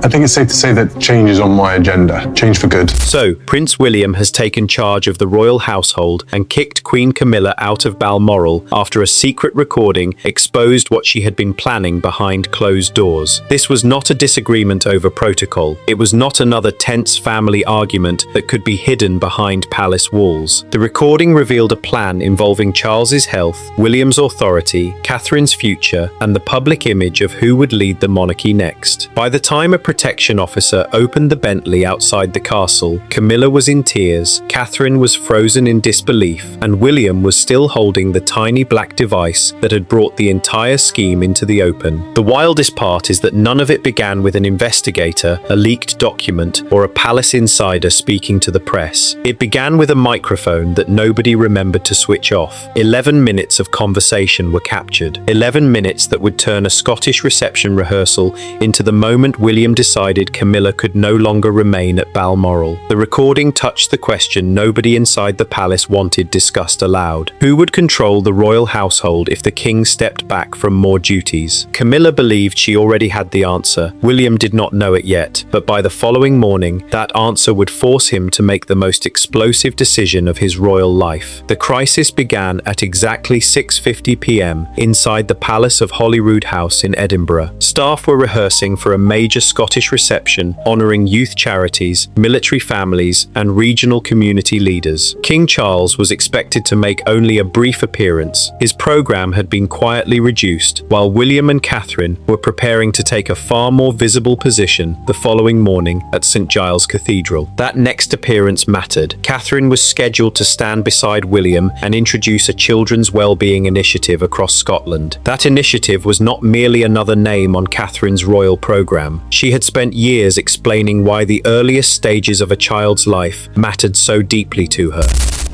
I think it's safe to say that change is on my agenda. Change for good. So, Prince William has taken charge of the royal household and kicked Queen Camilla out of Balmoral after a secret recording exposed what she had been planning behind closed doors. This was not a disagreement over protocol. It was not another tense family argument that could be hidden behind palace walls. The recording revealed a plan involving Charles's health, William's authority, Catherine's future, and the public image of who would lead the monarchy next. By the time a protection officer opened the Bentley outside the castle, Camilla was in tears, Catherine was frozen in disbelief, and William was still holding the tiny black device that had brought the entire scheme into the open. The wildest part is that none of it began with an investigator, a leaked document, or a palace insider speaking to the press. It began with a microphone that nobody remembered to switch off. 11 minutes of conversation were captured. 11 minutes that would turn a Scottish reception rehearsal into the moment William decided Camilla could no longer remain at Balmoral. The recording touched the question nobody inside the palace wanted discussed aloud. Who would control the royal household if the king stepped back from more duties? Camilla believed she already had the answer. William did not know it yet, but by the following morning, that answer would force him to make the most explosive decision of his royal life. The crisis began at exactly 6:50 p.m. inside the Palace of Holyrood House in Edinburgh. Staff were rehearsing for a major Scottish reception honouring youth charities, military families, and regional community leaders. King Charles was expected to make only a brief appearance. His programme had been quietly reduced, while William and Catherine were preparing to take a far more visible position the following morning at St Giles Cathedral. That next appearance mattered. Catherine was scheduled to stand beside William and introduce a children's well-being initiative across Scotland. That initiative was not merely another name on Catherine's royal programme. She had spent years explaining why the earliest stages of a child's life mattered so deeply to her.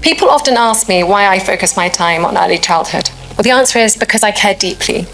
People often ask me why I focus my time on early childhood. Well, the answer is because I care deeply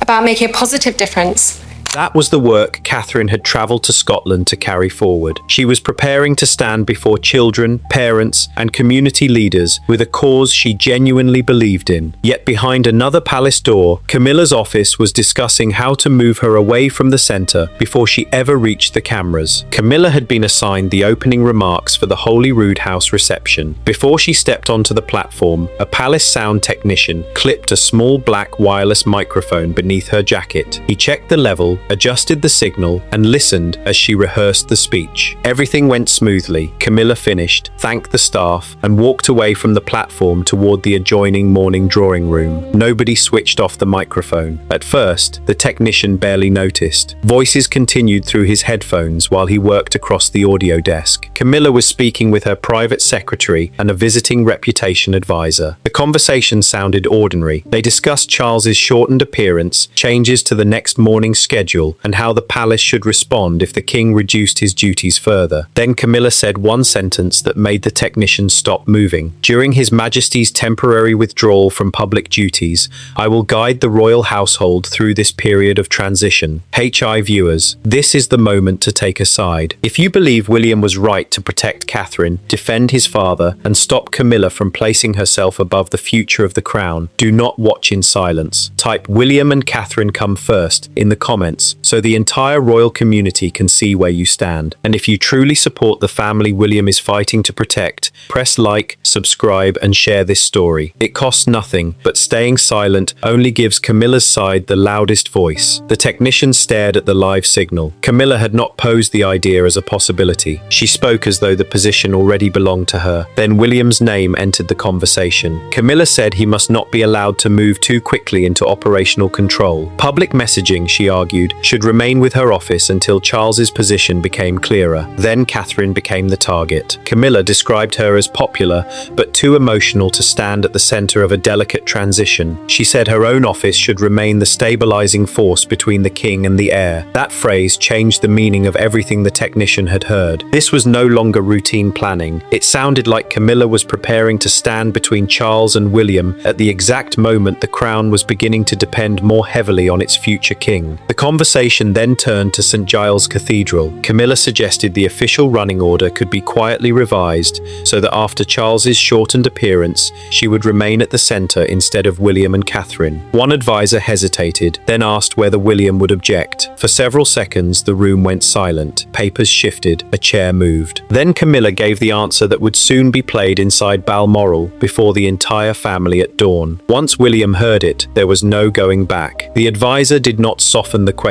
about making a positive difference. That was the work Catherine had travelled to Scotland to carry forward. She was preparing to stand before children, parents, and community leaders with a cause she genuinely believed in. Yet behind another palace door, Camilla's office was discussing how to move her away from the centre before she ever reached the cameras. Camilla had been assigned the opening remarks for the Holyrood House reception. Before she stepped onto the platform, a palace sound technician clipped a small black wireless microphone beneath her jacket. He checked the level, adjusted the signal, and listened as she rehearsed the speech. Everything went smoothly. Camilla finished, thanked the staff, and walked away from the platform toward the adjoining morning drawing room. Nobody switched off the microphone. At first, the technician barely noticed. Voices continued through his headphones while he worked across the audio desk. Camilla was speaking with her private secretary and a visiting reputation advisor. The conversation sounded ordinary. They discussed Charles's shortened appearance, changes to the next morning's schedule, and how the palace should respond if the king reduced his duties further. Then Camilla said one sentence that made the technician stop moving. During His Majesty's temporary withdrawal from public duties, I will guide the royal household through this period of transition. HI viewers, this is the moment to take a side. If you believe William was right to protect Catherine, defend his father, and stop Camilla from placing herself above the future of the crown, do not watch in silence. Type William and Catherine come first in the comments so the entire royal community can see where you stand. And if you truly support the family William is fighting to protect, press like, subscribe, and share this story. It costs nothing, but staying silent only gives Camilla's side the loudest voice. The technician stared at the live signal. Camilla had not posed the idea as a possibility. She spoke as though the position already belonged to her. Then William's name entered the conversation. Camilla said he must not be allowed to move too quickly into operational control. Public messaging, she argued, should remain with her office until Charles's position became clearer. Then Catherine became the target. Camilla described her as popular, but too emotional to stand at the center of a delicate transition. She said her own office should remain the stabilizing force between the king and the heir. That phrase changed the meaning of everything the technician had heard. This was no longer routine planning. It sounded like Camilla was preparing to stand between Charles and William at the exact moment the crown was beginning to depend more heavily on its future king. The conversation then turned to St. Giles Cathedral. Camilla suggested the official running order could be quietly revised so that after Charles's shortened appearance, she would remain at the centre instead of William and Catherine. One advisor hesitated, then asked whether William would object. For several seconds, the room went silent. Papers shifted, a chair moved. Then Camilla gave the answer that would soon be played inside Balmoral before the entire family at dawn. Once William heard it, there was no going back. The advisor did not soften the question.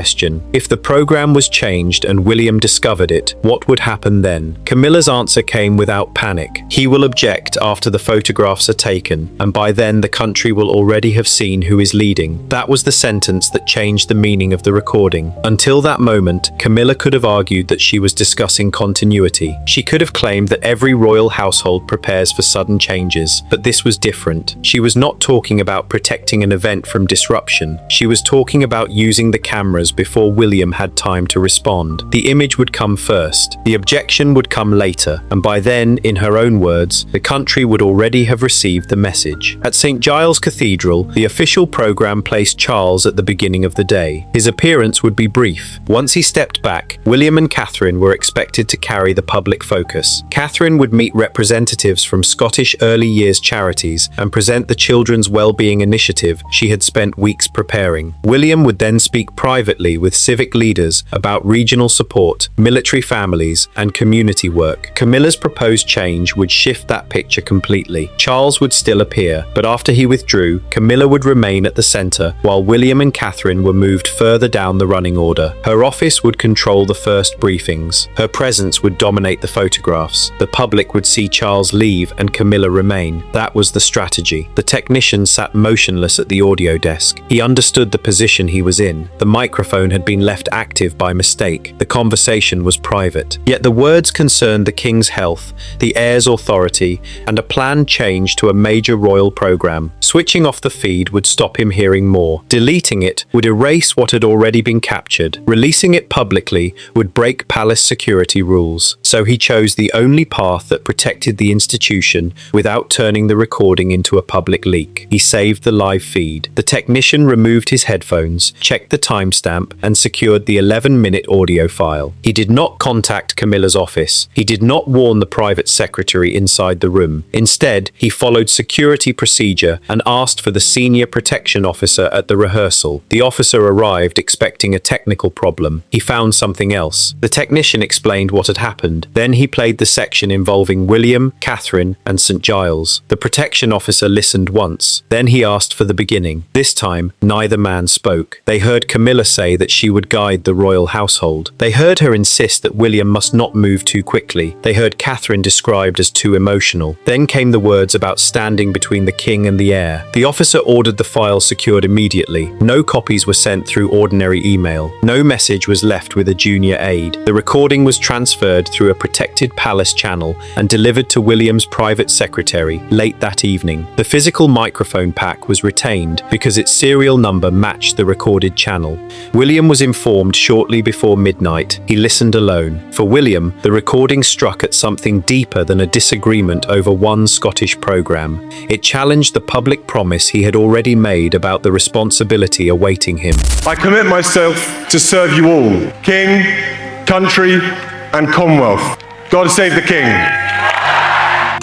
If the program was changed and William discovered it, what would happen then? Camilla's answer came without panic. He will object after the photographs are taken, and by then the country will already have seen who is leading. That was the sentence that changed the meaning of the recording. Until that moment, Camilla could have argued that she was discussing continuity. She could have claimed that every royal household prepares for sudden changes, but this was different. She was not talking about protecting an event from disruption. She was talking about using the cameras before William had time to respond. The image would come first, the objection would come later, and by then, in her own words, the country would already have received the message. At St. Giles Cathedral, the official program placed Charles at the beginning of the day. His appearance would be brief. Once he stepped back, William and Catherine were expected to carry the public focus. Catherine would meet representatives from Scottish early years charities and present the Children's Wellbeing Initiative she had spent weeks preparing. William would then speak privately with civic leaders about regional support, military families, and community work. Camilla's proposed change would shift that picture completely. Charles would still appear, but after he withdrew, Camilla would remain at the centre, while William and Catherine were moved further down the running order. Her office would control the first briefings. Her presence would dominate the photographs. The public would see Charles leave and Camilla remain. That was the strategy. The technician sat motionless at the audio desk. He understood the position he was in. The microphone had been left active by mistake. The conversation was private. Yet the words concerned the king's health, the heir's authority, and a planned change to a major royal program. Switching off the feed would stop him hearing more. Deleting it would erase what had already been captured. Releasing it publicly would break palace security rules. So he chose the only path that protected the institution without turning the recording into a public leak. He saved the live feed. The technician removed his headphones, checked the timestamp, and secured the 11-minute audio file. He did not contact Camilla's office. He did not warn the private secretary inside the room. Instead, he followed security procedure and asked for the senior protection officer at the rehearsal. The officer arrived expecting a technical problem. He found something else. The technician explained what had happened. Then he played the section involving William, Catherine, and St. Giles. The protection officer listened once. Then he asked for the beginning. This time, neither man spoke. They heard Camilla say that she would guide the royal household. They heard her insist that William must not move too quickly. They heard Catherine described as too emotional. Then came the words about standing between the king and the heir. The officer ordered the file secured immediately. No copies were sent through ordinary email. No message was left with a junior aide. The recording was transferred through a protected palace channel and delivered to William's private secretary late that evening. The physical microphone pack was retained because its serial number matched the recorded channel. William was informed shortly before midnight. He listened alone. For William, the recording struck at something deeper than a disagreement over one Scottish programme. It challenged the public promise he had already made about the responsibility awaiting him. I commit myself to serve you all, King, country, and Commonwealth. God save the King.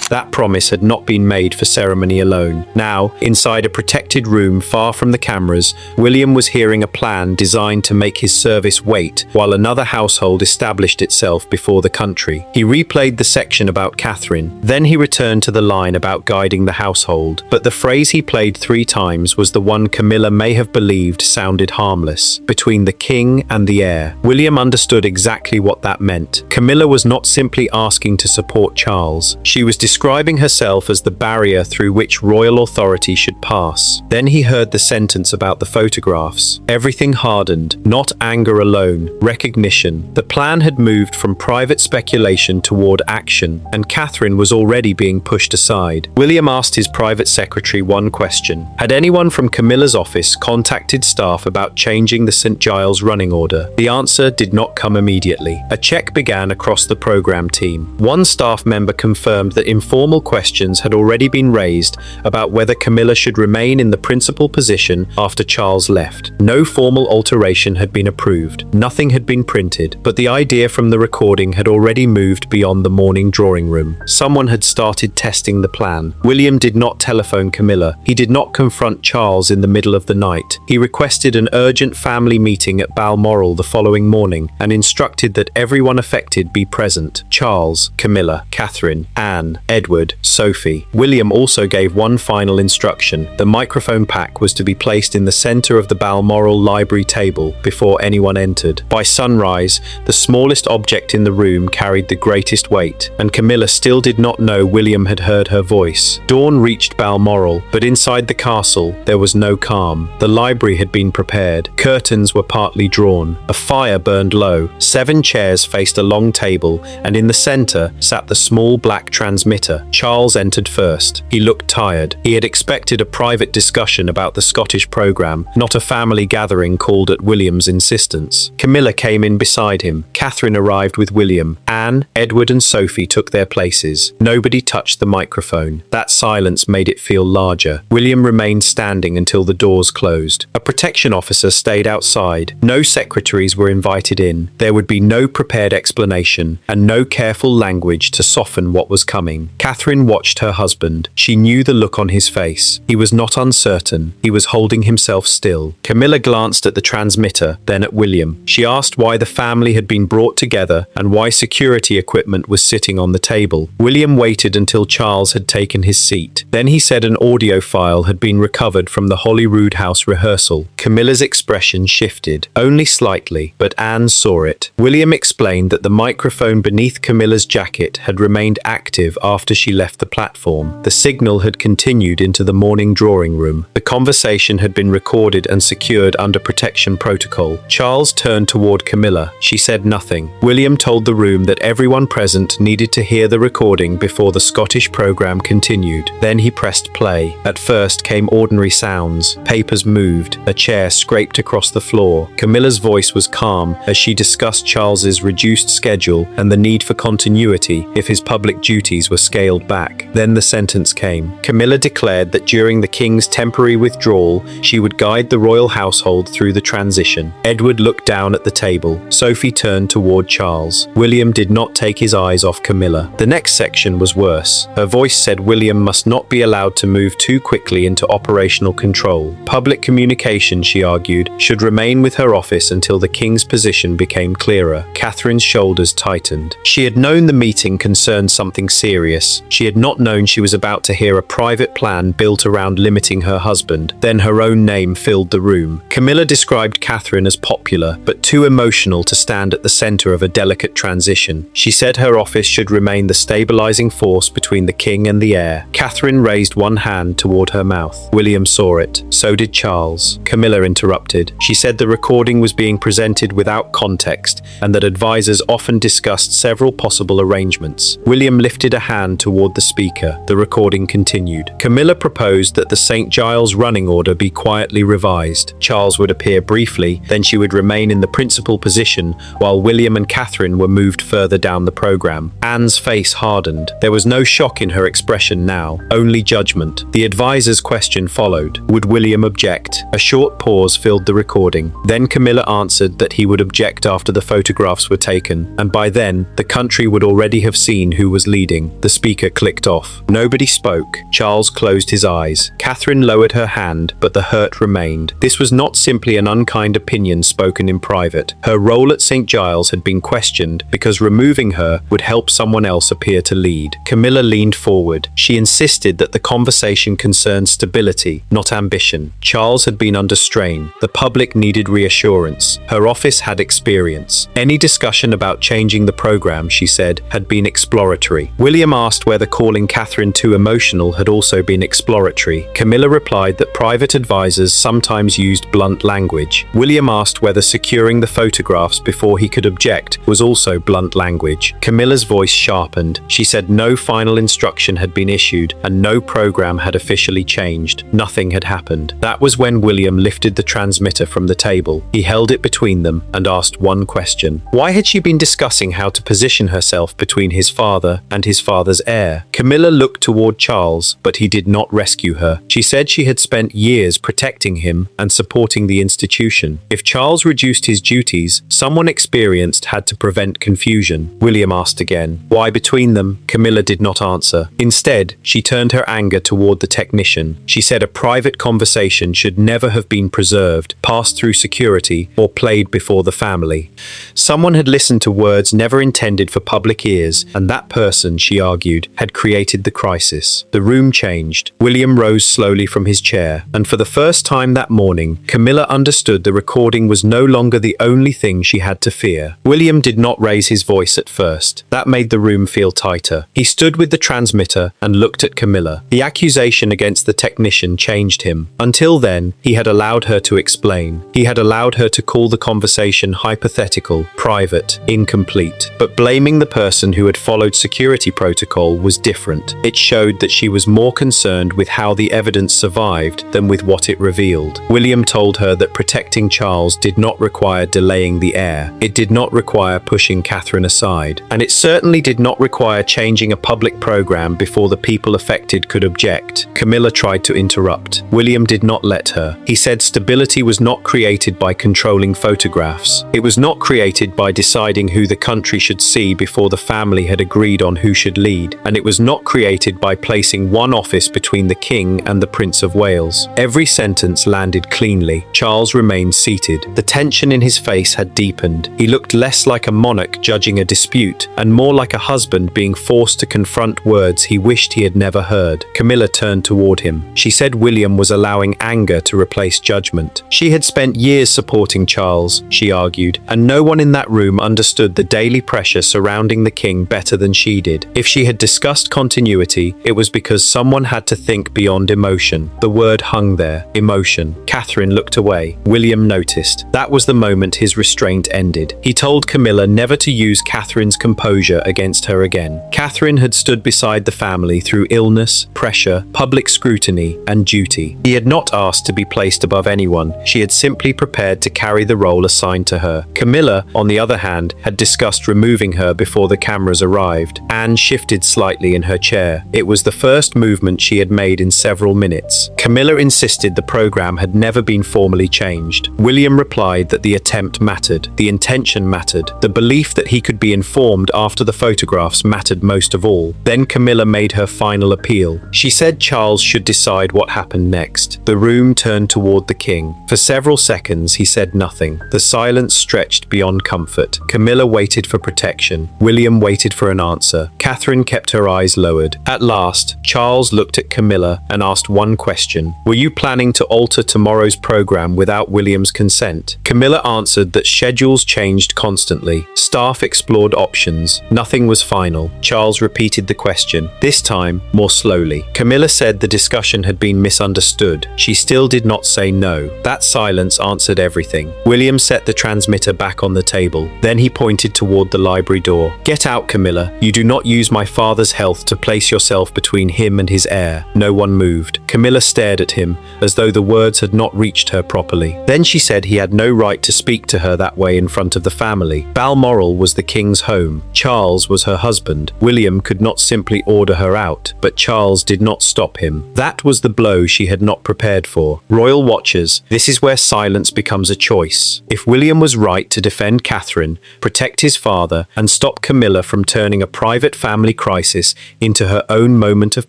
That promise had not been made for ceremony alone. Now, inside a protected room far from the cameras, William was hearing a plan designed to make his service wait while another household established itself before the country. He replayed the section about Catherine. Then he returned to the line about guiding the household. But the phrase he played 3 times was the one Camilla may have believed sounded harmless. Between the king and the heir. William understood exactly what that meant. Camilla was not simply asking to support Charles. She was describing herself as the barrier through which royal authority should pass. Then he heard the sentence about the photographs. Everything hardened, not anger alone, recognition. The plan had moved from private speculation toward action, and Catherine was already being pushed aside. William asked his private secretary one question. Had anyone from Camilla's office contacted staff about changing the St. Giles running order? The answer did not come immediately. A check began across the program team. One staff member confirmed that formal questions had already been raised about whether Camilla should remain in the principal position after Charles left. No formal alteration had been approved. Nothing had been printed, but the idea from the recording had already moved beyond the morning drawing room. Someone had started testing the plan. William did not telephone Camilla. He did not confront Charles in the middle of the night. He requested an urgent family meeting at Balmoral the following morning and instructed that everyone affected be present: Charles, Camilla, Catherine, Anne, Edward, Sophie. William also gave one final instruction. The microphone pack was to be placed in the center of the Balmoral library table before anyone entered. By sunrise, the smallest object in the room carried the greatest weight, and Camilla still did not know William had heard her voice. Dawn reached Balmoral, but inside the castle there was no calm. The library had been prepared. Curtains were partly drawn. A fire burned low. 7 chairs faced a long table, and in the center sat the small black transmitter. Charles entered first. He looked tired. He had expected a private discussion about the Scottish programme, not a family gathering called at William's insistence. Camilla came in beside him. Catherine arrived with William. Anne, Edward and Sophie took their places. Nobody touched the microphone. That silence made it feel larger. William remained standing until the doors closed. A protection officer stayed outside. No secretaries were invited in. There would be no prepared explanation and no careful language to soften what was coming. Catherine watched her husband. She knew the look on his face. He was not uncertain. He was holding himself still. Camilla glanced at the transmitter, then at William. She asked why the family had been brought together and why security equipment was sitting on the table. William waited until Charles had taken his seat. Then he said an audio file had been recovered from the Holyrood House rehearsal. Camilla's expression shifted, only slightly, but Anne saw it. William explained that the microphone beneath Camilla's jacket had remained active after she left the platform. The signal had continued into the morning drawing room. The conversation had been recorded and secured under protection protocol. Charles turned toward Camilla. She said nothing. William told the room that everyone present needed to hear the recording before the Scottish programme continued. Then he pressed play. At first came ordinary sounds. Papers moved. A chair scraped across the floor. Camilla's voice was calm as she discussed Charles's reduced schedule and the need for continuity if his public duties were scaled back. Then the sentence came. Camilla declared that during the king's temporary withdrawal, she would guide the royal household through the transition. Edward looked down at the table. Sophie turned toward Charles. William did not take his eyes off Camilla. The next section was worse. Her voice said William must not be allowed to move too quickly into operational control. Public communication, she argued, should remain with her office until the king's position became clearer. Catherine's shoulders tightened. She had known the meeting concerned something serious. She had not known she was about to hear a private plan built around limiting her husband. Then her own name filled the room. Camilla described Catherine as popular, but too emotional to stand at the center of a delicate transition. She said her office should remain the stabilizing force between the king and the heir. Catherine raised one hand toward her mouth. William saw it. So did Charles. Camilla interrupted. She said the recording was being presented without context and that advisors often discussed several possible arrangements. William lifted a hand toward the speaker. The recording continued. Camilla proposed that the St. Giles running order be quietly revised. Charles would appear briefly, then she would remain in the principal position while William and Catherine were moved further down the program. Anne's face hardened. There was no shock in her expression now, only judgment. The advisor's question followed. Would William object? A short pause filled the recording. Then Camilla answered that he would object after the photographs were taken, and by then, the country would already have seen who was leading. The speaker clicked off. Nobody spoke. Charles closed his eyes. Catherine lowered her hand, but the hurt remained. This was not simply an unkind opinion spoken in private. Her role at St. Giles had been questioned because removing her would help someone else appear to lead. Camilla leaned forward. She insisted that the conversation concerned stability, not ambition. Charles had been under strain. The public needed reassurance. Her office had experience. Any discussion about changing the program, she said, had been exploratory. William asked whether calling Catherine too emotional had also been exploratory. Camilla replied that private advisors sometimes used blunt language. William asked whether securing the photographs before he could object was also blunt language. Camilla's voice sharpened. She said no final instruction had been issued and no program had officially changed. Nothing had happened. That was when William lifted the transmitter from the table. He held it between them and asked one question. Why had she been discussing how to position herself between his father and his father's Camilla's heir. Camilla looked toward Charles, but he did not rescue her. She said she had spent years protecting him and supporting the institution. If Charles reduced his duties, someone experienced had to prevent confusion. William asked again. Why between them? Camilla did not answer. Instead, she turned her anger toward the technician. She said a private conversation should never have been preserved, passed through security, or played before the family. Someone had listened to words never intended for public ears, and that person, she argued, had created the crisis. The room changed. William rose slowly from his chair, and for the first time that morning, Camilla understood the recording was no longer the only thing she had to fear. William did not raise his voice at first. That made the room feel tighter. He stood with the transmitter and looked at Camilla. The accusation against the technician changed him. Until then, he had allowed her to explain. He had allowed her to call the conversation hypothetical, private, incomplete. But blaming the person who had followed security protocol was different. It showed that she was more concerned with how the evidence survived than with what it revealed. William told her that protecting Charles did not require delaying the heir. It did not require pushing Catherine aside. And it certainly did not require changing a public program before the people affected could object. Camilla tried to interrupt. William did not let her. He said stability was not created by controlling photographs. It was not created by deciding who the country should see before the family had agreed on who should lead. And it was not created by placing one office between the King and the Prince of Wales. Every sentence landed cleanly. Charles remained seated. The tension in his face had deepened. He looked less like a monarch judging a dispute, and more like a husband being forced to confront words he wished he had never heard. Camilla turned toward him. She said William was allowing anger to replace judgment. She had spent years supporting Charles, she argued, and no one in that room understood the daily pressure surrounding the king better than she did. If she had discussed continuity, it was because someone had to think beyond emotion. The word hung there, emotion. Catherine looked away. William noticed. That was the moment his restraint ended. He told Camilla never to use Catherine's composure against her again. Catherine had stood beside the family through illness, pressure, public scrutiny, and duty. He had not asked to be placed above anyone. She had simply prepared to carry the role assigned to her. Camilla, on the other hand, had discussed removing her before the cameras arrived. Anne shifted slightly in her chair. It was the first movement she had made in several minutes. Camilla insisted the program had never been formally changed. William replied that the attempt mattered, the intention mattered, the belief that he could be informed after the photographs mattered most of all. Then Camilla made her final appeal. She said Charles should decide what happened next. The room turned toward the king. For several seconds, he said nothing. The silence stretched beyond comfort. Camilla waited for protection. William waited for an answer. Catherine kept her eyes lowered. At last, Charles looked at Camilla and asked one question. Were you planning to alter tomorrow's program without William's consent? Camilla answered that schedules changed constantly. Staff explored options. Nothing was final. Charles repeated the question, this time more slowly. Camilla said the discussion had been misunderstood. She still did not say no. That silence answered everything. William set the transmitter back on the table. Then he pointed toward the library door. Get out, Camilla. You do not use my father's health to place yourself between him and his heir. No one moved. Camilla stared at him, as though the words had not reached her properly. Then she said he had no right to speak to her that way in front of the family. Balmoral was the king's home. Charles was her husband. William could not simply order her out, but Charles did not stop him. That was the blow she had not prepared for. Royal watchers, this is where silence becomes a choice. If William was right to defend Catherine, protect his father, and stop Camilla from turning a private family crisis into her own moment of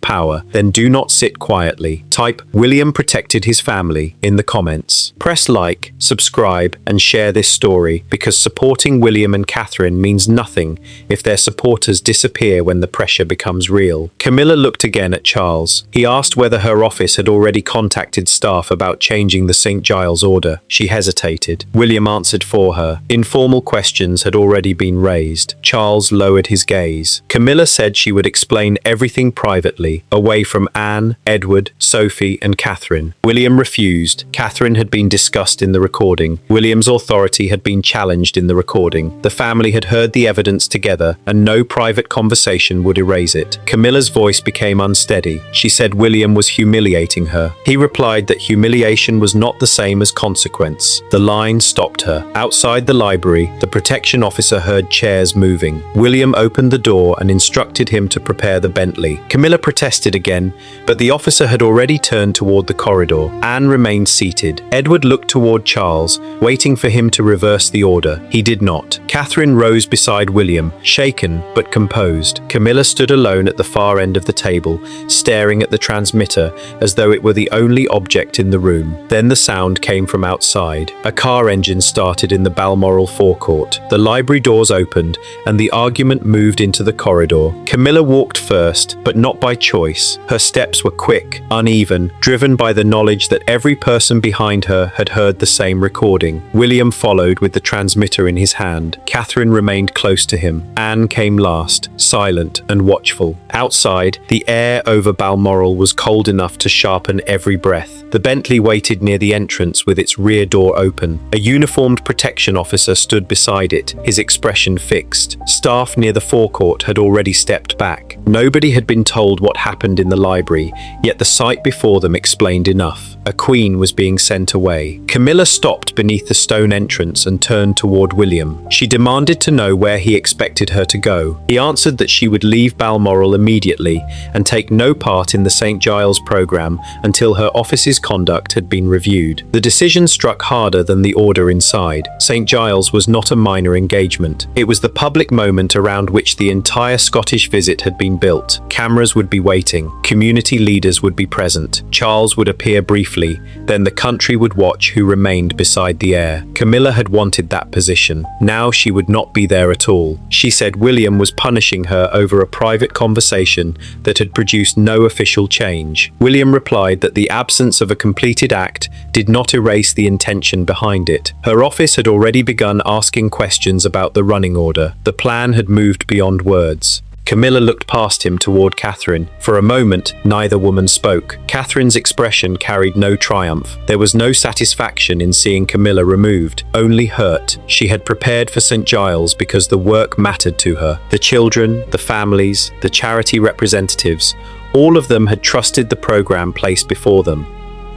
power, then do not sit quietly. Type William protected his family in the comments. Press like, subscribe, and share this story, because supporting William and Catherine means nothing if their supporters disappear when the pressure becomes real. Camilla looked again at Charles. He asked whether her office had already contacted staff about changing the St. Giles order. She hesitated. William answered for her. Informal questions had already been raised. Charles lowered his gaze. Camilla said she would explain everything privately, away from Anne, Edward, Sophie, and Catherine. William refused. Catherine had been discussed in the recording. William's authority had been challenged in the recording. The family had heard the evidence together, and no private conversation would erase it. Camilla's voice became unsteady. She said William was humiliating her. He replied that humiliation was not the same as consequence. The line stopped her. Outside the library, the protection officer heard chairs moving. William opened the door and instructed instructed him to prepare the Bentley. Camilla protested again, but the officer had already turned toward the corridor. Anne remained seated. Edward looked toward Charles, waiting for him to reverse the order. He did not. Catherine rose beside William, shaken but composed. Camilla stood alone at the far end of the table, staring at the transmitter as though it were the only object in the room. Then the sound came from outside. A car engine started in the Balmoral forecourt. The library doors opened, and the argument moved into the corridor. Camilla walked first, but not by choice. Her steps were quick, uneven, driven by the knowledge that every person behind her had heard the same recording. William followed with the transmitter in his hand. Catherine remained close to him. Anne came last, silent and watchful. Outside, the air over Balmoral was cold enough to sharpen every breath. The Bentley waited near the entrance with its rear door open. A uniformed protection officer stood beside it, his expression fixed. Staff near the forecourt had already stepped back. Nobody had been told what happened in the library, yet the sight before them explained enough. A queen was being sent away. Camilla stopped beneath the stone entrance and turned toward William. She demanded to know where he expected her to go. He answered that she would leave Balmoral immediately and take no part in the St. Giles program until her office's conduct had been reviewed. The decision struck harder than the order inside. St. Giles was not a minor engagement. It was the public moment around which the entire Scottish visit had been built. Cameras would be waiting. Community leaders would be present. Charles would appear briefly. Then the country would watch who remained beside the heir. Camilla had wanted that position. Now she would not be there at all. She said William was punishing her over a private conversation that had produced no official change. William replied that the absence of a completed act did not erase the intention behind it. Her office had already begun asking questions about the running order. The plan had moved beyond words. Camilla looked past him toward Catherine. For a moment, neither woman spoke. Catherine's expression carried no triumph. There was no satisfaction in seeing Camilla removed, only hurt. She had prepared for St. Giles because the work mattered to her. The children, the families, the charity representatives, all of them had trusted the program placed before them.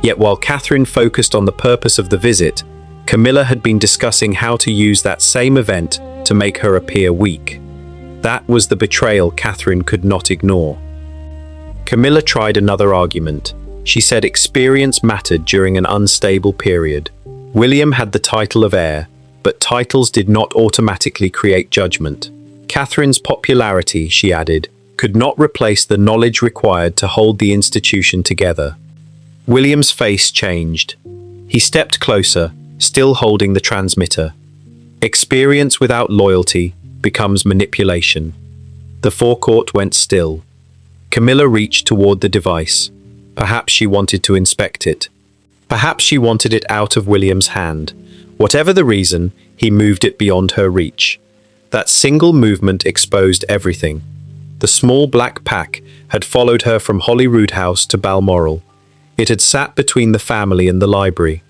Yet while Catherine focused on the purpose of the visit, Camilla had been discussing how to use that same event to make her appear weak. That was the betrayal Catherine could not ignore. Camilla tried another argument. She said experience mattered during an unstable period. William had the title of heir, but titles did not automatically create judgment. Catherine's popularity, she added, could not replace the knowledge required to hold the institution together. William's face changed. He stepped closer, still holding the transmitter. Experience without loyalty becomes manipulation. The forecourt went still. Camilla reached toward the device. Perhaps she wanted to inspect it. Perhaps she wanted it out of William's hand. Whatever the reason, he moved it beyond her reach. That single movement exposed everything. The small black pack had followed her from Holyrood House to Balmoral. It had sat between the family and the library.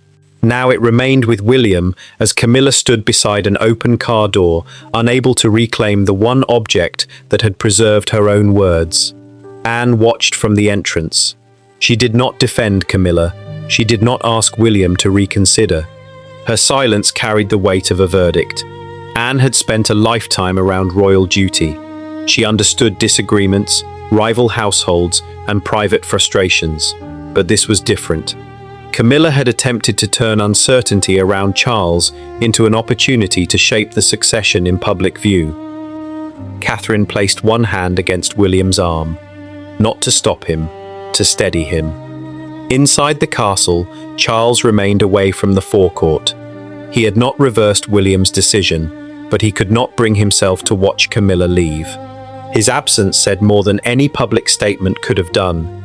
Now it remained with William as Camilla stood beside an open car door, unable to reclaim the one object that had preserved her own words. Anne watched from the entrance. She did not defend Camilla. She did not ask William to reconsider. Her silence carried the weight of a verdict. Anne had spent a lifetime around royal duty. She understood disagreements, rival households, and private frustrations. But this was different. Camilla had attempted to turn uncertainty around Charles into an opportunity to shape the succession in public view. Catherine placed one hand against William's arm, not to stop him, to steady him. Inside the castle, Charles remained away from the forecourt. He had not reversed William's decision, but he could not bring himself to watch Camilla leave. His absence said more than any public statement could have done.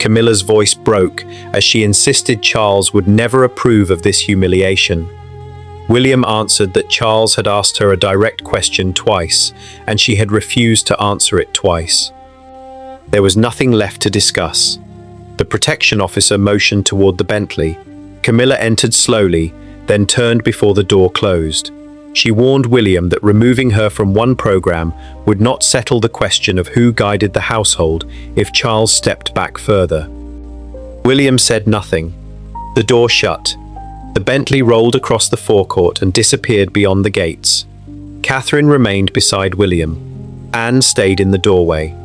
Camilla's voice broke as she insisted Charles would never approve of this humiliation. William answered that Charles had asked her a direct question twice, and she had refused to answer it twice. There was nothing left to discuss. The protection officer motioned toward the Bentley. Camilla entered slowly, then turned before the door closed. She warned William that removing her from one program would not settle the question of who guided the household if Charles stepped back further. William said nothing. The door shut. The Bentley rolled across the forecourt and disappeared beyond the gates. Catherine remained beside William. Anne stayed in the doorway.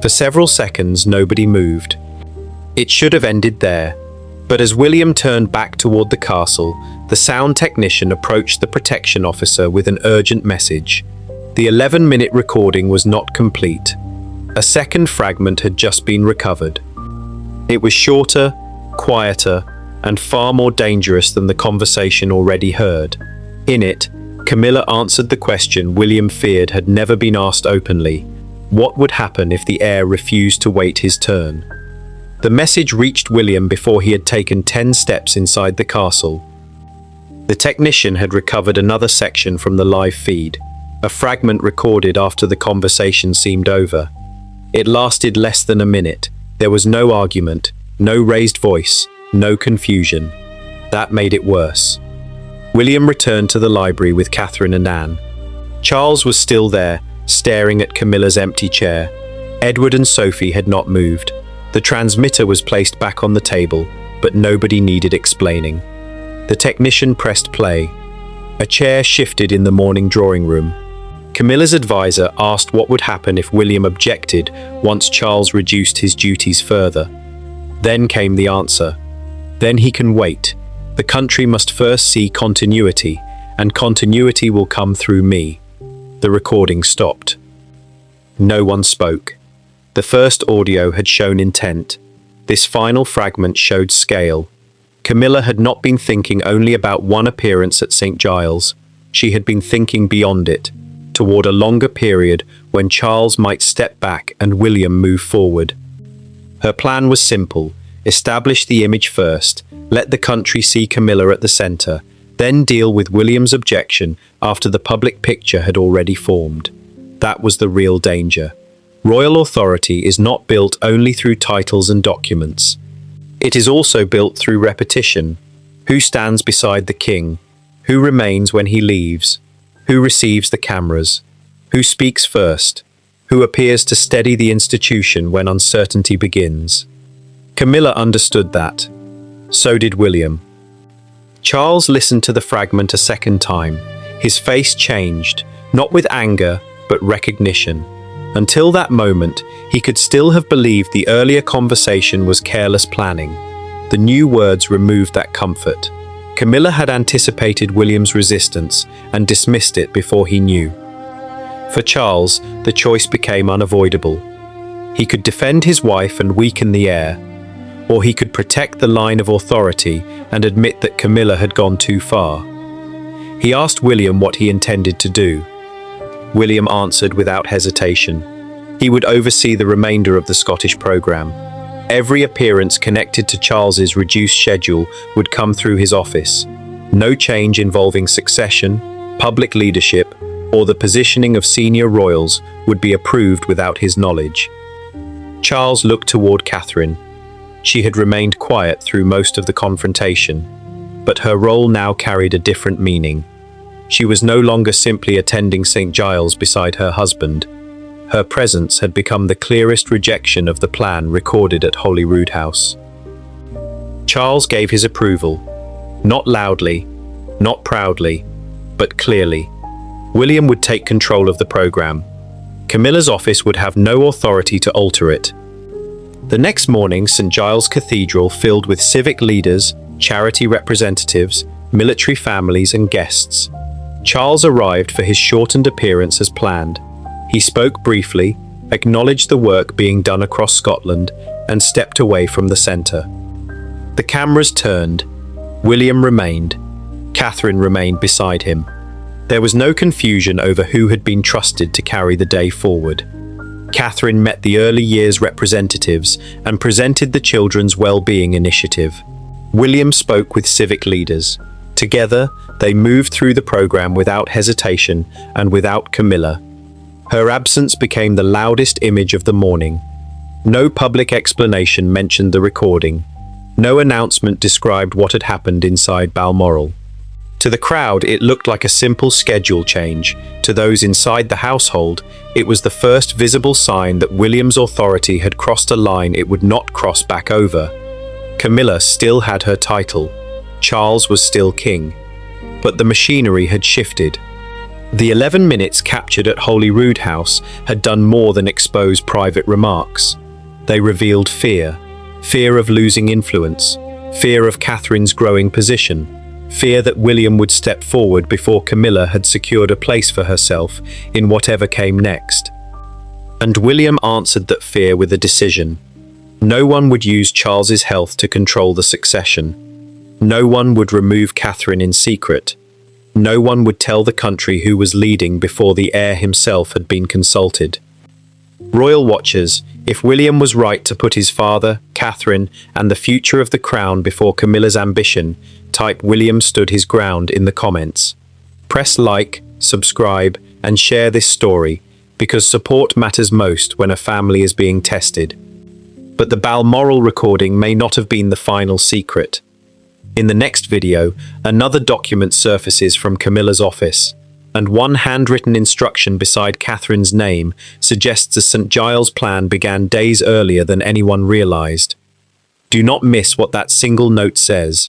For several seconds, nobody moved. It should have ended there, but as William turned back toward the castle, the sound technician approached the protection officer with an urgent message. The 11-minute recording was not complete. A second fragment had just been recovered. It was shorter, quieter, and far more dangerous than the conversation already heard. In it, Camilla answered the question William feared had never been asked openly. What would happen if the heir refused to wait his turn? The message reached William before he had taken 10 steps inside the castle. The technician had recovered another section from the live feed, a fragment recorded after the conversation seemed over. It lasted less than a minute. There was no argument, no raised voice, no confusion. That made it worse. William returned to the library with Catherine and Anne. Charles was still there, staring at Camilla's empty chair. Edward and Sophie had not moved. The transmitter was placed back on the table, but nobody needed explaining. The technician pressed play. A chair shifted in the morning drawing room. Camilla's advisor asked what would happen if William objected once Charles reduced his duties further. Then came the answer. Then he can wait. The country must first see continuity, and continuity will come through me. The recording stopped. No one spoke. The first audio had shown intent. This final fragment showed scale. Camilla had not been thinking only about one appearance at St. Giles. She had been thinking beyond it, toward a longer period when Charles might step back and William move forward. Her plan was simple. Establish the image first, let the country see Camilla at the centre, then deal with William's objection after the public picture had already formed. That was the real danger. Royal authority is not built only through titles and documents. It is also built through repetition. Who stands beside the king? Who remains when he leaves? Who receives the cameras? Who speaks first? Who appears to steady the institution when uncertainty begins? Camilla understood that. So did William. Charles listened to the fragment a second time. His face changed, not with anger, but recognition. Until that moment, he could still have believed the earlier conversation was careless planning. The new words removed that comfort. Camilla had anticipated William's resistance and dismissed it before he knew. For Charles, the choice became unavoidable. He could defend his wife and weaken the heir, or he could protect the line of authority and admit that Camilla had gone too far. He asked William what he intended to do. William answered without hesitation. He would oversee the remainder of the Scottish programme. Every appearance connected to Charles's reduced schedule would come through his office. No change involving succession, public leadership, or the positioning of senior royals would be approved without his knowledge. Charles looked toward Catherine. She had remained quiet through most of the confrontation, but her role now carried a different meaning. She was no longer simply attending St. Giles beside her husband. Her presence had become the clearest rejection of the plan recorded at Holyrood House. Charles gave his approval, not loudly, not proudly, but clearly. William would take control of the programme. Camilla's office would have no authority to alter it. The next morning, St. Giles Cathedral filled with civic leaders, charity representatives, military families and guests. Charles arrived for his shortened appearance as planned. He spoke briefly, acknowledged the work being done across Scotland, and stepped away from the centre. The cameras turned. William remained. Catherine remained beside him. There was no confusion over who had been trusted to carry the day forward. Catherine met the early years representatives and presented the Children's Wellbeing Initiative. William spoke with civic leaders. Together, they moved through the programme without hesitation and without Camilla. Her absence became the loudest image of the morning. No public explanation mentioned the recording. No announcement described what had happened inside Balmoral. To the crowd, it looked like a simple schedule change. To those inside the household, it was the first visible sign that William's authority had crossed a line it would not cross back over. Camilla still had her title. Charles was still king. But the machinery had shifted. The 11 minutes captured at Holyrood House had done more than expose private remarks. They revealed fear. Fear of losing influence. Fear of Catherine's growing position. Fear that William would step forward before Camilla had secured a place for herself in whatever came next. And William answered that fear with a decision. No one would use Charles's health to control the succession. No one would remove Catherine in secret. No one would tell the country who was leading before the heir himself had been consulted. Royal watchers, if William was right to put his father, Catherine, and the future of the crown before Camilla's ambition, type William stood his ground in the comments. Press like, subscribe, and share this story, because support matters most when a family is being tested. But the Balmoral recording may not have been the final secret. In the next video, another document surfaces from Camilla's office, and one handwritten instruction beside Catherine's name suggests a St. Giles plan began days earlier than anyone realized. Do not miss what that single note says.